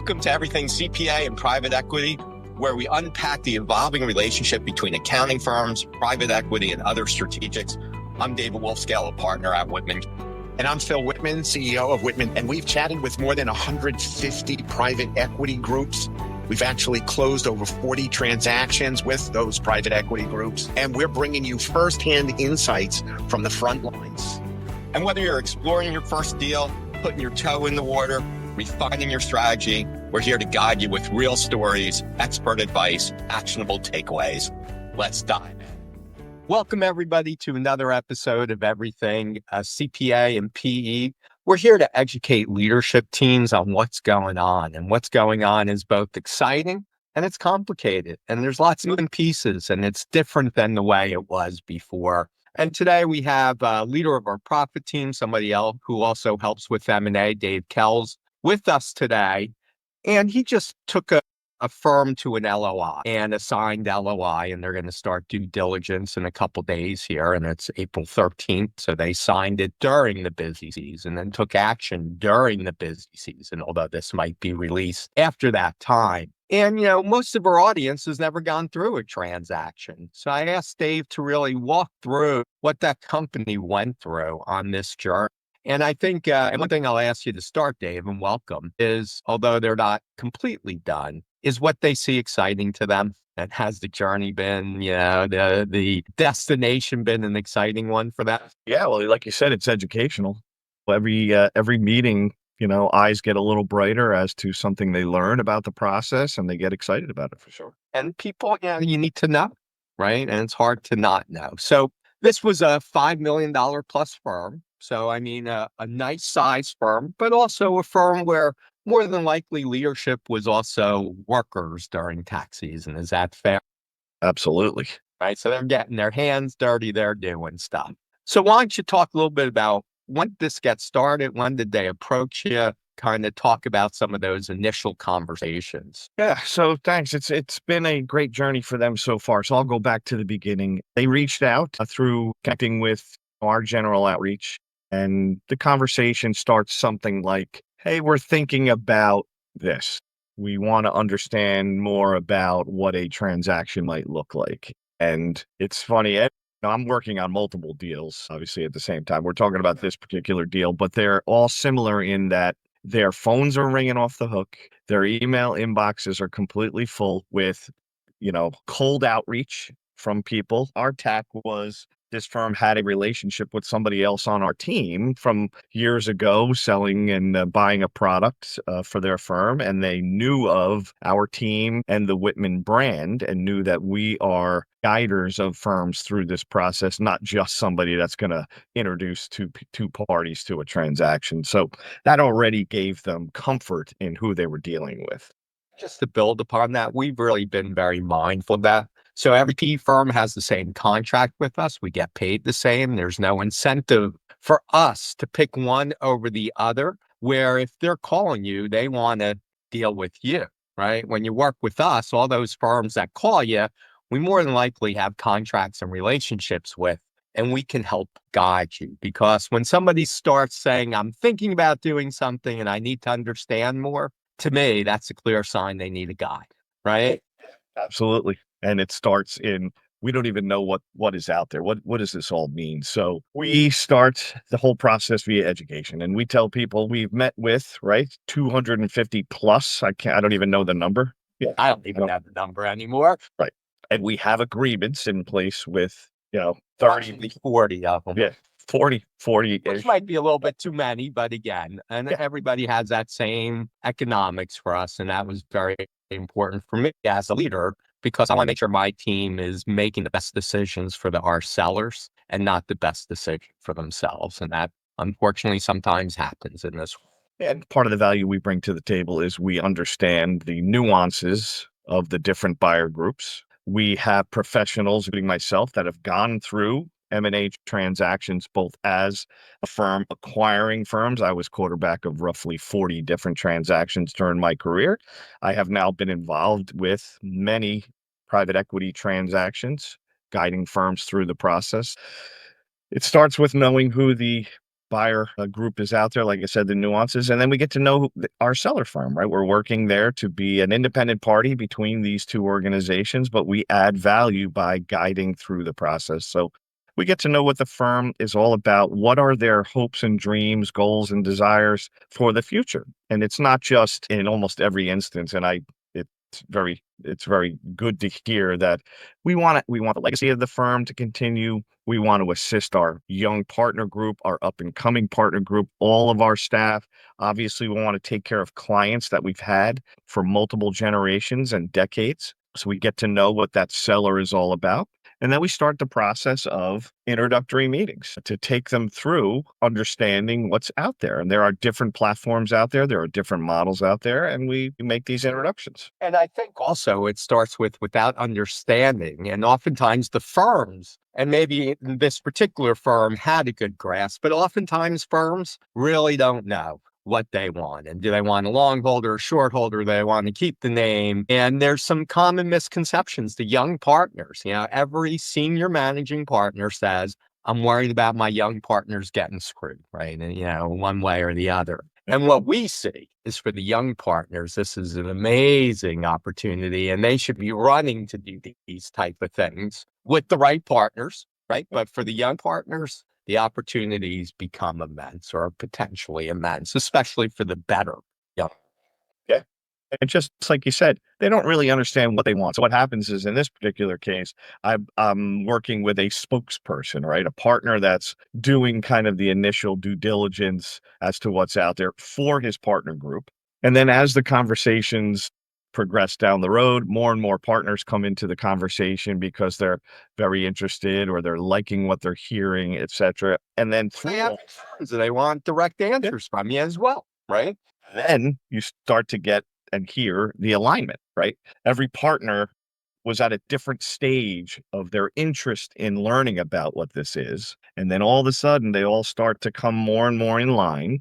Welcome to Everything CPA and Private Equity, where we unpack the evolving relationship between accounting firms, private equity, and other strategics. I'm David Wolfskehl, a partner at Whitman. And I'm Phil Whitman, CEO of Whitman. And we've chatted with more than 150 private equity groups. We've actually closed over 40 transactions with those private equity groups. And we're bringing you firsthand insights from the front lines. And whether you're exploring your first deal, putting your toe in the water, refining your strategy, we're here to guide you with real stories, expert advice, actionable takeaways. Let's dive in. Welcome, everybody, to another episode of Everything CPA and PE. We're here to educate leadership teams on what's going on. And what's going on is both exciting and it's complicated. And there's lots of moving pieces, and it's different than the way it was before. And today we have a leader of our profit team, somebody else who also helps with M&A, Dave Kells, with us today. And he just took a firm to an LOI and a signed LOI, and they're going to start due diligence in a couple of days here. And it's April 13th. So they signed it during the busy season and took action during the busy season, although this might be released after that time. And, you know, most of our audience has never gone through a transaction. So I asked Dave to really walk through what that company went through on this journey. And I think, and one thing I'll ask you to start, Dave, and welcome, is although they're not completely done, is what they see exciting to them. And has the journey been, you know, the destination been an exciting one for that? Yeah, well, like you said, it's educational. Every meeting, you know, eyes get a little brighter as to something they learn about the process, and they get excited about it for sure. And people, you know, you need to know, right? And it's hard to not know. So this was a $5 million plus firm. So, I mean, a nice size firm, but also a firm where more than likely leadership was also workers during tax season. Is that fair? Absolutely. Right. So they're getting their hands dirty. They're doing stuff. So why don't you talk a little bit about when did this get started? When did they approach you? Kind of talk about some of those initial conversations. Yeah. So thanks. It's been a great journey for them so far. So I'll go back to the beginning. They reached out through connecting with our general outreach. And the conversation starts something like, hey, we're thinking about this. We want to understand more about what a transaction might look like. And it's funny, I'm working on multiple deals, obviously, at the same time. We're talking about this particular deal, but they're all similar in that their phones are ringing off the hook. Their email inboxes are completely full with, you know, cold outreach from people. Our tack was this firm had a relationship with somebody else on our team from years ago, selling and buying a product for their firm. And they knew of our team and the Whitman brand and knew that we are guiders of firms through this process, not just somebody that's going to introduce two parties to a transaction. So that already gave them comfort in who they were dealing with. Just to build upon that, we've really been very mindful of that. So every PE firm has the same contract with us. We get paid the same. There's no incentive for us to pick one over the other, where if they're calling you, they want to deal with you, right? When you work with us, all those firms that call you, we more than likely have contracts and relationships with, and we can help guide you. Because when somebody starts saying, I'm thinking about doing something and I need to understand more, to me, that's a clear sign they need a guide, right? Absolutely. And it starts in, we don't even know what is out there. What does this all mean? So we start the whole process via education, and we tell people we've met with, right, 250 plus. I don't even know the number. Yeah, I don't even have the number anymore. Right. And we have agreements in place with, you know, 30, 40 of them. Yeah. 40. Which might be a little bit too many, but again, and everybody has that same economics for us. And that was very important for me as a leader, because I want to make sure my team is making the best decisions for our sellers and not the best decision for themselves. And that unfortunately sometimes happens in this. And part of the value we bring to the table is we understand the nuances of the different buyer groups. We have professionals, including myself, that have gone through M&A transactions, both as a firm acquiring firms. I was quarterback of roughly 40 different transactions during my career. I have now been involved with many private equity transactions, guiding firms through the process. It starts with knowing who the buyer group is out there, like I said, the nuances, and then we get to know our seller firm, right? We're working there to be an independent party between these two organizations, but we add value by guiding through the process. So we get to know what the firm is all about. What are their hopes and dreams, goals and desires for the future? And it's not just in almost every instance. And it's very good to hear that we want the legacy of the firm to continue. We want to assist our young partner group, our up and coming partner group, all of our staff. Obviously, we want to take care of clients that we've had for multiple generations and decades. So we get to know what that seller is all about. And then we start the process of introductory meetings to take them through understanding what's out there. And there are different platforms out there. There are different models out there, and we make these introductions. And I think also it starts without understanding. And oftentimes the firms, and maybe this particular firm had a good grasp, but oftentimes firms really don't know what they want. And do they want a long hold or a short hold, or do they want to keep the name? And there's some common misconceptions. The young partners, every senior managing partner says, I'm worried about my young partners getting screwed, right? And, one way or the other. And what we see is for the young partners, this is an amazing opportunity, and they should be running to do these type of things with the right partners, right? But for the young partners, the opportunities become immense or potentially immense, especially for the better young. Yeah. And just like you said, they don't really understand what they want. So what happens is, in this particular case, I'm working with a spokesperson, right? A partner that's doing kind of the initial due diligence as to what's out there for his partner group. And then as the conversations progress down the road, more and more partners come into the conversation because they're very interested or they're liking what they're hearing, et cetera. And then they want direct answers from you as well, right? Then you start to get and hear the alignment, right? Every partner was at a different stage of their interest in learning about what this is. And then all of a sudden, they all start to come more and more in line.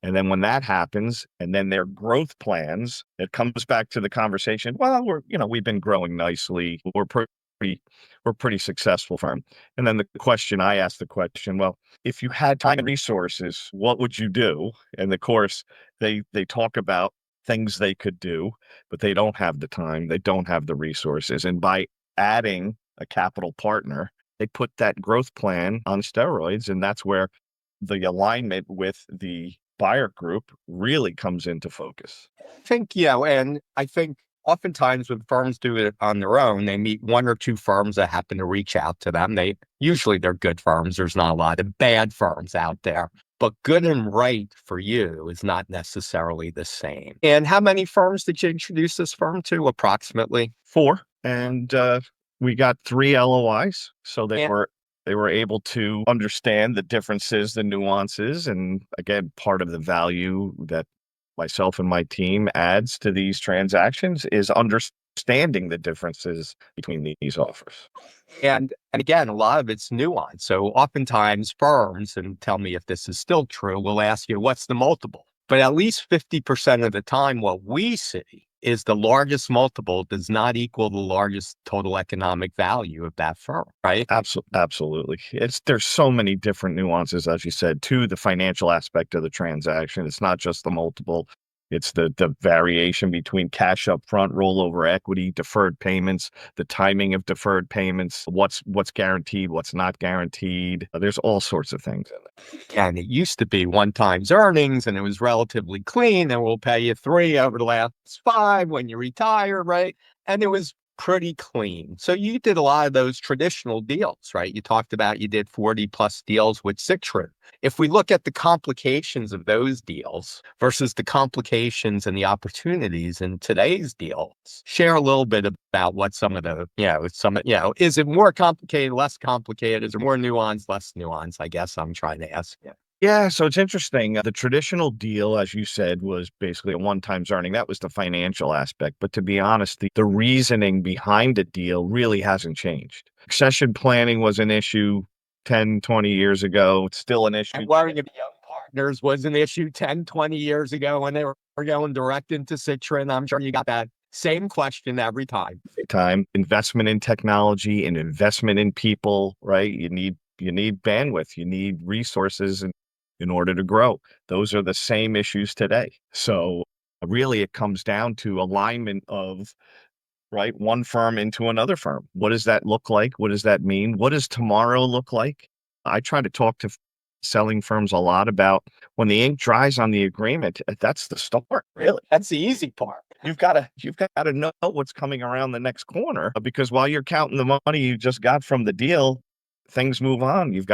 And then when that happens, and then their growth plans, it comes back to the conversation. Well, we've been growing nicely. We're pretty successful firm. And then I asked the question, well, if you had time and resources, what would you do? And of course, they talk about things they could do, but they don't have the time. They don't have the resources. And by adding a capital partner, they put that growth plan on steroids. And that's where the alignment with the buyer group really comes into focus. I think, and I think oftentimes when firms do it on their own, they meet one or two firms that happen to reach out to them. Usually they're good firms. There's not a lot of bad firms out there, but good and right for you is not necessarily the same. And how many firms did you introduce this firm to? Approximately 4. And we got 3 LOIs. So they were able to understand the differences, the nuances, and again, part of the value that myself and my team adds to these transactions is understanding the differences between these offers. And again, a lot of it's nuance. So oftentimes firms, and tell me if this is still true, will ask you, what's the multiple? But at least 50% of the time, what we see is the largest multiple does not equal the largest total economic value of that firm, right? Absolutely. There's so many different nuances, as you said, to the financial aspect of the transaction. It's not just the multiple. It's the variation between cash up front, rollover equity, deferred payments, the timing of deferred payments, what's guaranteed, what's not guaranteed. There's all sorts of things in there. And it used to be 1 time's earnings, and it was relatively clean, and we'll pay you 3 over the last 5 when you retire, right? And it was pretty clean. So you did a lot of those traditional deals, right? You talked about you did 40 plus deals with Citron. If we look at the complications of those deals versus the complications and the opportunities in today's deals, share a little bit about what some of the, is it more complicated, less complicated? Is there more nuance, less nuance? I guess I'm trying to ask you. Yeah, so it's interesting. The traditional deal, as you said, was basically a 1 time's earning. That was the financial aspect. But to be honest, the reasoning behind the deal really hasn't changed. Succession planning was an issue 10, 20 years ago. It's still an issue. And worrying about young partners was an issue 10, 20 years ago when they were going direct into Citron. I'm sure you got that same question every time. Investment in technology and investment in people, right? You need bandwidth, you need resources, and in order to grow. Those are the same issues today. So really it comes down to alignment of right one firm into another firm. What does that look like? What does that mean? What does tomorrow look like? I try to talk to selling firms a lot about when the ink dries on the agreement. That's the start, really. That's the easy part. You've got to know what's coming around the next corner, because while you're counting the money you just got from the deal, things move on. You've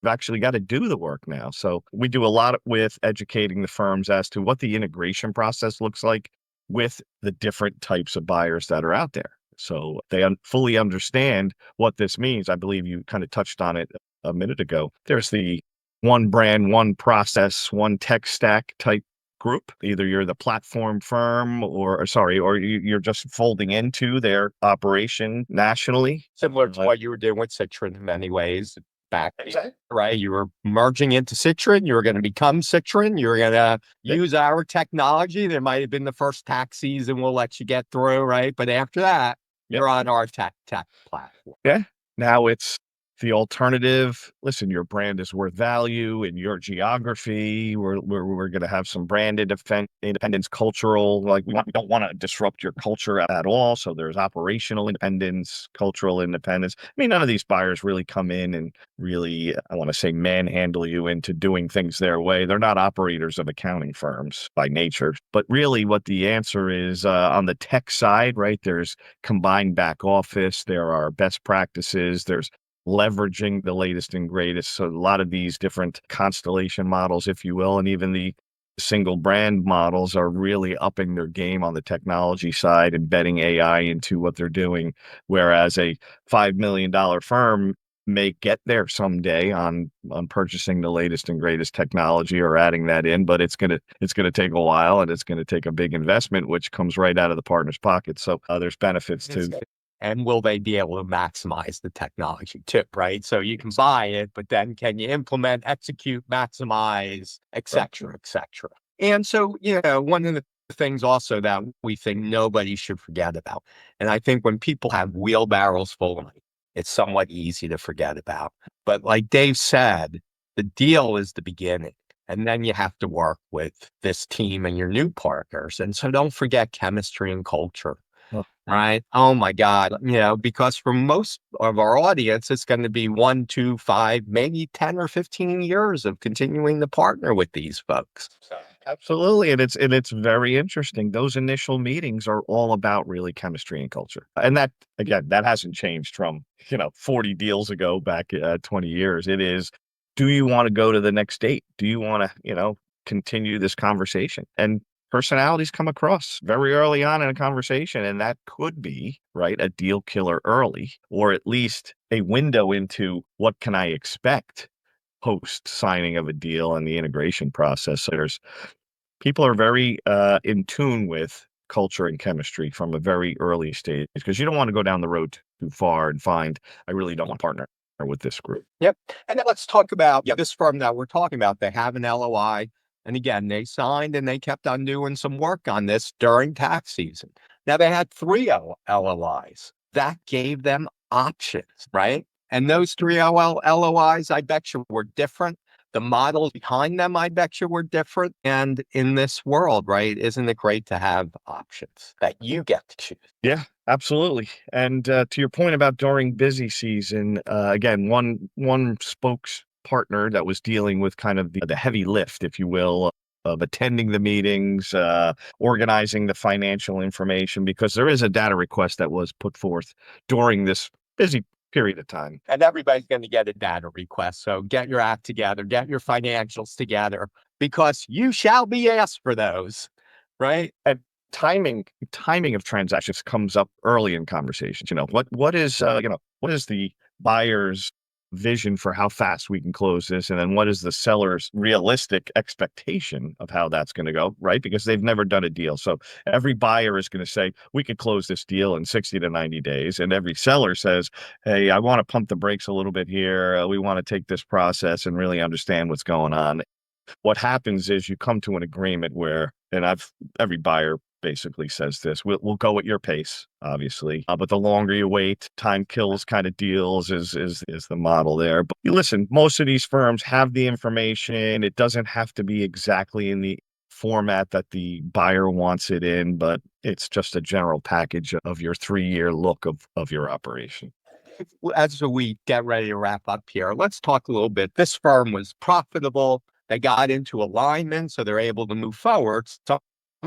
actually got to do the work now. So we do a lot with educating the firms as to what the integration process looks like with the different types of buyers that are out there. So they fully understand what this means. I believe you kind of touched on it a minute ago. There's the one brand, one process, one tech stack type group. Either you're the platform firm or you're just folding into their operation nationally. Similar to what you were doing with Citron in many ways back, Exactly. right? You were merging into Citron. You were going to become Citron. You were going to use our technology. There might have been the first tax season we'll let you get through, right? But after that, you're on our tech platform. Yeah. Now it's the alternative. Listen, your brand is worth value in your geography. We're going to have some brand independence, cultural. Like we don't want to disrupt your culture at all. So there's operational independence, cultural independence. I mean, none of these buyers really come in and really, I want to say, manhandle you into doing things their way. They're not operators of accounting firms by nature. But really, what the answer is on the tech side, right? There's combined back office. There are best practices. There's leveraging the latest and greatest. So a lot of these different constellation models, if you will, and even the single brand models are really upping their game on the technology side, embedding AI into what they're doing. Whereas a $5 million firm may get there someday on purchasing the latest and greatest technology or adding that in, but it's gonna take a while, and it's gonna take a big investment, which comes right out of the partner's pocket. So there's benefits to. And will they be able to maximize the technology too, right? So you can buy it, but then can you implement, execute, maximize, et cetera, et cetera. And so, one of the things also that we think nobody should forget about, and I think when people have wheelbarrows full of money, it's somewhat easy to forget about. But like Dave said, the deal is the beginning. And then you have to work with this team and your new partners. And so don't forget chemistry and culture. Right. Oh my God. Because for most of our audience, it's going to be 1, 2, 5, maybe 10 or 15 years of continuing to partner with these folks. Absolutely. And it's very interesting. Those initial meetings are all about really chemistry and culture. And that, again, that hasn't changed from, 40 deals ago back 20 years. It is, do you want to go to the next date? Do you want to, continue this conversation? And personalities come across very early on in a conversation, and that could be, right, a deal killer early, or at least a window into what can I expect post signing of a deal and the integration process. So people are very in tune with culture and chemistry from a very early stage, because you don't want to go down the road too far and find, I really don't want to partner with this group. Yep. And then let's talk about this firm that we're talking about. They have an LOI. And again, they signed and they kept on doing some work on this during tax season. Now they had 3 LOIs. That gave them options, right? And those 3 LOIs, I bet you, were different. The models behind them, I bet you, were different. And in this world, right, isn't it great to have options that you get to choose? Yeah, absolutely. And to your point about during busy season, again, one spokes partner that was dealing with kind of the heavy lift, if you will, of attending the meetings, organizing the financial information, because there is a data request that was put forth during this busy period of time. And everybody's going to get a data request. So get your act together, get your financials together, because you shall be asked for those, right? And timing of transactions comes up early in conversations. What is the buyer's vision for how fast we can close this, and then what is the seller's realistic expectation of how that's going to go, right? Because they've never done a deal. So every buyer is going to say, we could close this deal in 60 to 90 days. And every seller says, hey, I want to pump the brakes a little bit here. We want to take this process and really understand what's going on. What happens is you come to an agreement where, and every buyer basically says this: we'll go at your pace, obviously, but the longer you wait, time kills kind of deals is the model there. But you listen, most of these firms have the information. It doesn't have to be exactly in the format that the buyer wants it in, but it's just a general package of your 3-year look of your operation. As we get ready to wrap up here, let's talk a little bit. This firm was profitable. They got into alignment, so they're able to move forward. Some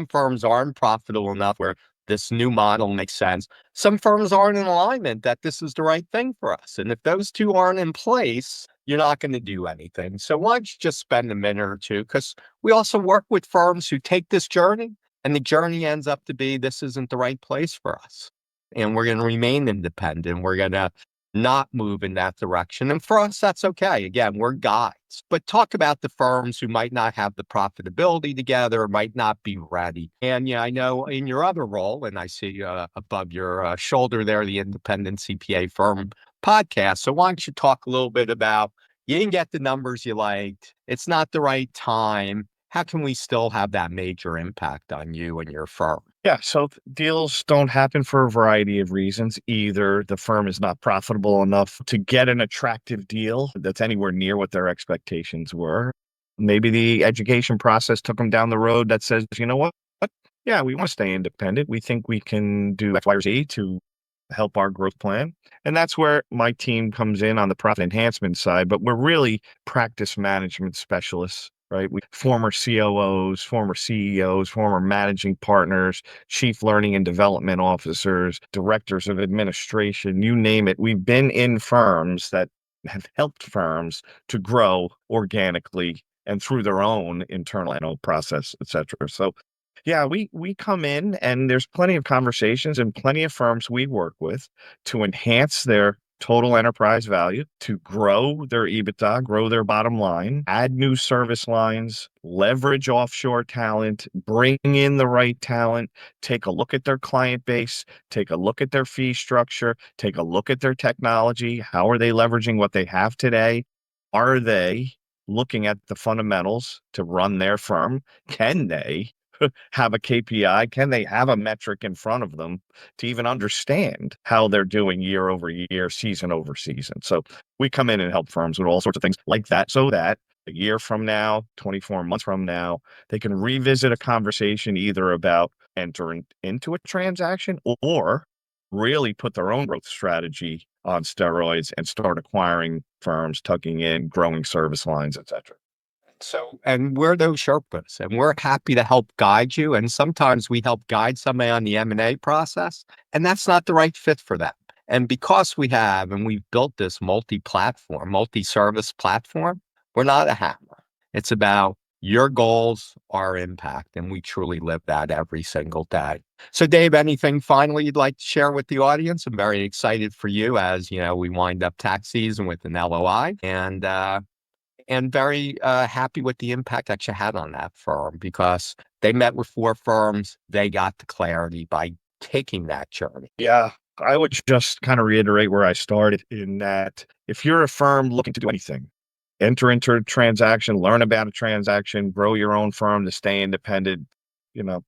firms aren't profitable enough where this new model makes sense. Some firms aren't in alignment that this is the right thing for us. And if those two aren't in place, you're not going to do anything. So why don't you just spend a minute or two? Because we also work with firms who take this journey, and the journey ends up to be, this isn't the right place for us. And we're going to remain independent. We're going to not move in that direction. And for us, that's okay. Again, we're guides. But talk about the firms who might not have the profitability together, might not be ready. And I know in your other role, and I see above your shoulder there, the Independent CPA Firm podcast. So why don't you talk a little bit about, you didn't get the numbers you liked. It's not the right time. How can we still have that major impact on you and your firm? Yeah, so deals don't happen for a variety of reasons. Either the firm is not profitable enough to get an attractive deal that's anywhere near what their expectations were. Maybe the education process took them down the road that says, you know what? Yeah, we want to stay independent. We think we can do X, Y, or Z to help our growth plan. And that's where my team comes in on the profit enhancement side, but we're really practice management specialists. Right? Former COOs, former CEOs, former managing partners, chief learning and development officers, directors of administration, you name it. We've been in firms that have helped firms to grow organically and through their own internal process, et cetera. So yeah, we come in, and there's plenty of conversations and plenty of firms we work with to enhance their total enterprise value, to grow their EBITDA, grow their bottom line, add new service lines, leverage offshore talent, bring in the right talent, take a look at their client base, take a look at their fee structure, take a look at their technology. How are they leveraging what they have today? Are they looking at the fundamentals to run their firm? Can they have a KPI? Can they have a metric in front of them to even understand how they're doing year over year, season over season? So we come in and help firms with all sorts of things like that, so that a year from now, 24 months from now, they can revisit a conversation either about entering into a transaction or really put their own growth strategy on steroids and start acquiring firms, tucking in, growing service lines, et cetera. So, and we're those Sherpas, and we're happy to help guide you. And sometimes we help guide somebody on the M&A process, and that's not the right fit for them. And because we've built this multi-platform, multi-service platform, we're not a hammer. It's about your goals, our impact, and we truly live that every single day. So Dave, anything finally you'd like to share with the audience? I'm very excited for you as, we wind up tax season with an LOI, and very happy with the impact that you had on that firm, because they met with 4 firms. They got the clarity by taking that journey. Yeah, I would just kind of reiterate where I started, in that if you're a firm looking to do anything, enter into a transaction, learn about a transaction, grow your own firm to stay independent,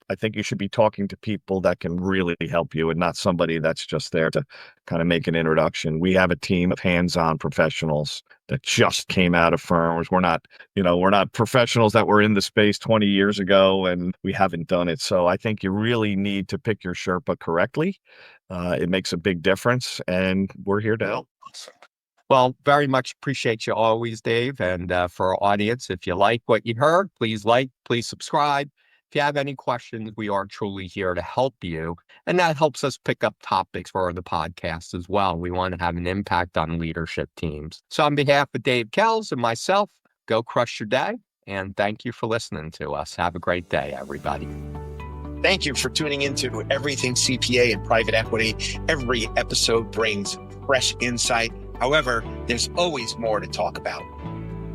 I think you should be talking to people that can really help you, and not somebody that's just there to kind of make an introduction. We have a team of hands-on professionals that just came out of firms. We're not professionals that were in the space 20 years ago and we haven't done it. So I think you really need to pick your Sherpa correctly. It makes a big difference, and we're here to help. Well, very much appreciate you always, Dave. And for our audience, if you like what you heard, please subscribe. If you have any questions, we are truly here to help you. And that helps us pick up topics for the podcast as well. We want to have an impact on leadership teams. So on behalf of Dave Kells and myself, go crush your day. And thank you for listening to us. Have a great day, everybody. Thank you for tuning into Everything CPA and Private Equity. Every episode brings fresh insight. However, there's always more to talk about.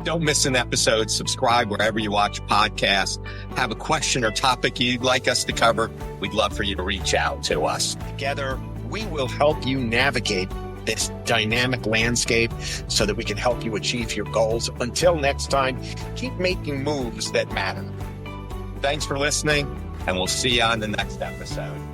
Don't miss an episode. Subscribe wherever you watch podcasts. Have a question or topic you'd like us to cover? We'd love for you to reach out to us. Together, we will help you navigate this dynamic landscape so that we can help you achieve your goals. Until next time, keep making moves that matter. Thanks for listening. and we'll see you on the next episode.